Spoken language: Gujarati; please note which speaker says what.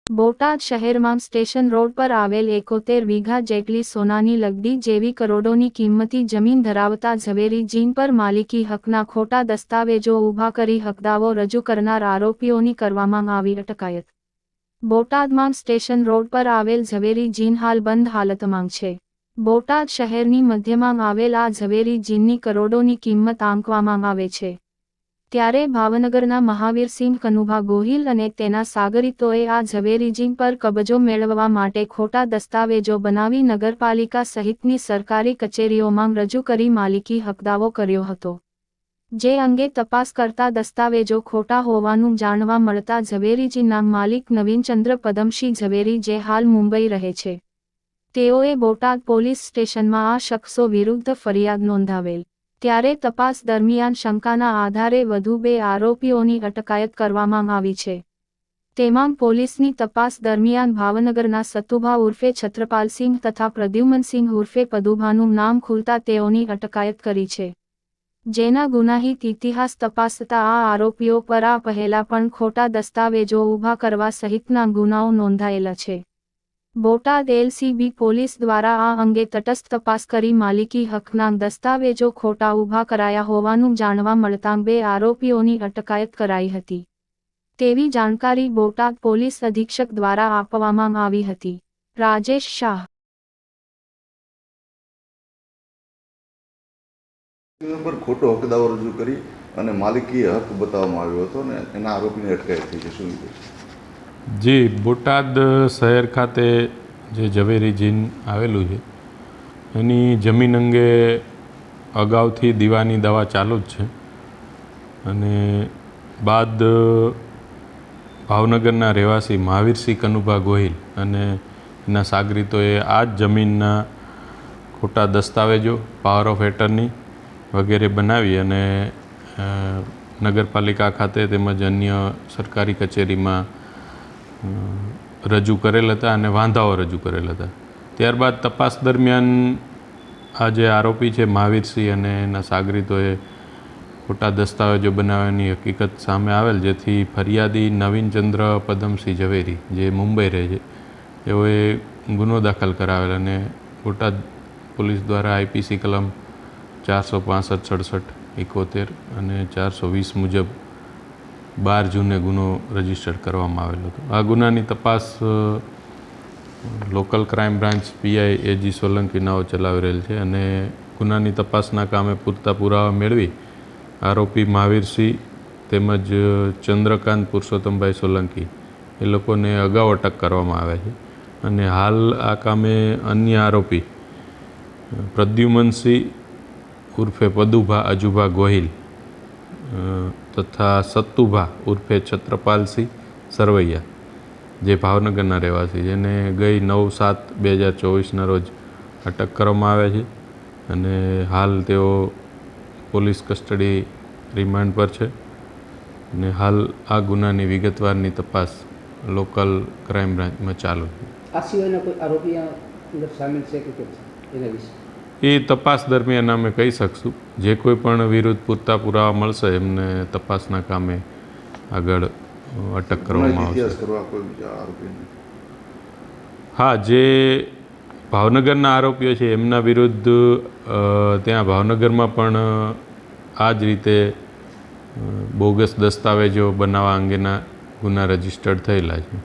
Speaker 1: બોટાદ શહેરમાં સ્ટેશન રોડ પર આવેલ 71 વીઘા જેટલી સોનાની લગડી જેવી કરોડોની કિંમતી જમીન ધરાવતા ઝવેરી જીન પર માલિકી હકના ખોટા દસ્તાવેજો ઊભા કરી હકદાવો રજૂ કરનાર આરોપીઓની કરવામાં આવી અટકાયત। બોટાદમાં સ્ટેશન રોડ પર આવેલ ઝવેરી જીન હાલ બંધ હાલતમાં છે। બોટાદ શહેરની મધ્યમાં આવેલ આ ઝવેરી જીનની કરોડોની કિંમત આંકવામાં આવે છે। ત્યારે ભાવનગરના મહાવીરસિંહ કનુભા ગોહિલ અને તેના સાગરીતોએ આ ઝવેરી જીન પર કબજો મેળવવા માટે ખોટા દસ્તાવેજો બનાવી નગરપાલિકા સહિતની સરકારી કચેરીઓમાં રજૂ કરી માલિકી હકદાવો કર્યો હતો। જે અંગે તપાસ કરતા દસ્તાવેજો ખોટા હોવાનું જાણવા મળતા ઝવેરી જીનના માલિક નવીનચંદ્ર પદમસિંહ ઝવેરી જે હાલ મુંબઈ રહે છે, તેઓએ બોટાદ પોલીસ સ્ટેશનમાં આ શખ્સો વિરુદ્ધ ફરિયાદ નોંધાવેલ। ત્યારે તપાસ દરમિયાન શંકાના આધારે વધુ 2 આરોપીઓની અટકાયત કરવામાં આવી છે। તેમાં પોલીસની તપાસ દરમિયાન ભાવનગરના સતુભા ઉર્ફે છત્રપાલસિંહ તથા પ્રદ્યુમનસિંહ ઉર્ફે પદુભાનું નામ ખુલતા તેઓની અટકાયત કરી છે। જેના ગુનાહિત ઇતિહાસ તપાસતા આ આરોપીઓ પર આ પહેલા પણ ખોટા દસ્તાવેજો ઊભા કરવા સહિતના ગુનાઓ નોંધાયેલા છે। બોટાદ એલસીબી પોલીસ દ્વારા આ અંગે તટસ્થ તપાસ કરી માલિકી હકના દસ્તાવેજો ખોટા ઊભા કરાયા હોવાનું જાણવા મળતાં 2 આરોપીઓની અટકાયત કરાઈ હતી તેવી જાણકારી બોટાદ પોલીસ અધિક્ષક દ્વારા આપવામાં આવી હતી। રાજેશ શાહ
Speaker 2: પર ખોટો હકદાવો રજૂ કરી અને માલિકી હક બતાવવામાં આવ્યો હતો અને એના આરોપીની અટકાયત થઈ છે। શું
Speaker 3: જી, બોટાદ શહેર ખાતે જે ઝવેરી જીન આવેલું છે એની જમીન અંગે અગાઉથી દીવાની દવા ચાલુ જ છે અને બાદ ભાવનગરના રહેવાસી મહાવીરસિંહ કનુભા ગોહિલ અને એના સાગરીતોએ આ જ જમીનના ખોટા દસ્તાવેજો, પાવર ઓફ એટર્ની વગેરે બનાવી અને નગરપાલિકા ખાતે તેમજ અન્ય સરકારી કચેરીમાં રજૂ કરેલ હતા અને વાંધાઓ રજૂ કરેલ હતા। ત્યારબાદ તપાસ દરમિયાન આ જે આરોપી છે મહાવીરસિંહ અને એના સાગરીતોએ ખોટા દસ્તાવેજો બનાવવાની હકીકત સામે આવેલ, જેથી ફરિયાદી નવીનચંદ્ર પદમસિંહ ઝવેરી જે મુંબઈ રહે છે તેઓએ ગુનો દાખલ કરાવેલ અને બોટાદ પોલીસ દ્વારા આઈપીસી કલમ 465, 67, 71 અને 420 મુજબ 12 જૂને ગુનો રજીસ્ટર કરવામાં આવેલો હતો। આ ગુનાની તપાસ લોકલ ક્રાઇમ બ્રાન્ચ પીઆઈ એજી સોલંકી નાઓ ચલાવી રહેલ છે અને ગુનાની તપાસના કામે પૂરતા પુરાવા મેળવી આરોપી મહાવીરસિંહ તેમજ ચંદ્રકાંત પુરુષોત્તમભાઈ સોલંકી એ લોકોને અગાઉ અટક કરવામાં આવ્યા છે અને હાલ આ કામે અન્ય આરોપી પ્રદ્યુમનસિંહ ઉર્ફે પદુભા અજુભા ગોહિલ તથા સતુભા ઉર્ફે છત્રપાલસિંહ સરવૈયા જે ભાવનગરના રહેવાસી જેને ગઈ 9/7/2024ના રોજ અટક કરવામાં આવ્યા છે અને હાલ તેઓ પોલીસ કસ્ટડી રિમાન્ડ પર છે અને હાલ આ ગુનાની વિગતવારની તપાસ લોકલ ક્રાઇમ બ્રાન્ચમાં ચાલુ છે।
Speaker 4: આ સિવાયના કોઈ આરોપી અંદર સામેલ છે કે કેમ છે એના વિશે
Speaker 3: એ તપાસ દરમિયાન અમે કહી શકશું। જે કોઈ પણ વિરુદ્ધ પૂરતા પુરાવા મળશે એમને તપાસના કામે આગળ અટક કરવામાં આવશે। હા, જે ભાવનગરના આરોપીઓ છે એમના વિરુદ્ધ ત્યાં ભાવનગરમાં પણ આ જ રીતે બોગસ દસ્તાવેજો બનાવવા અંગેના ગુના રજીસ્ટર્ડ થયેલા છે।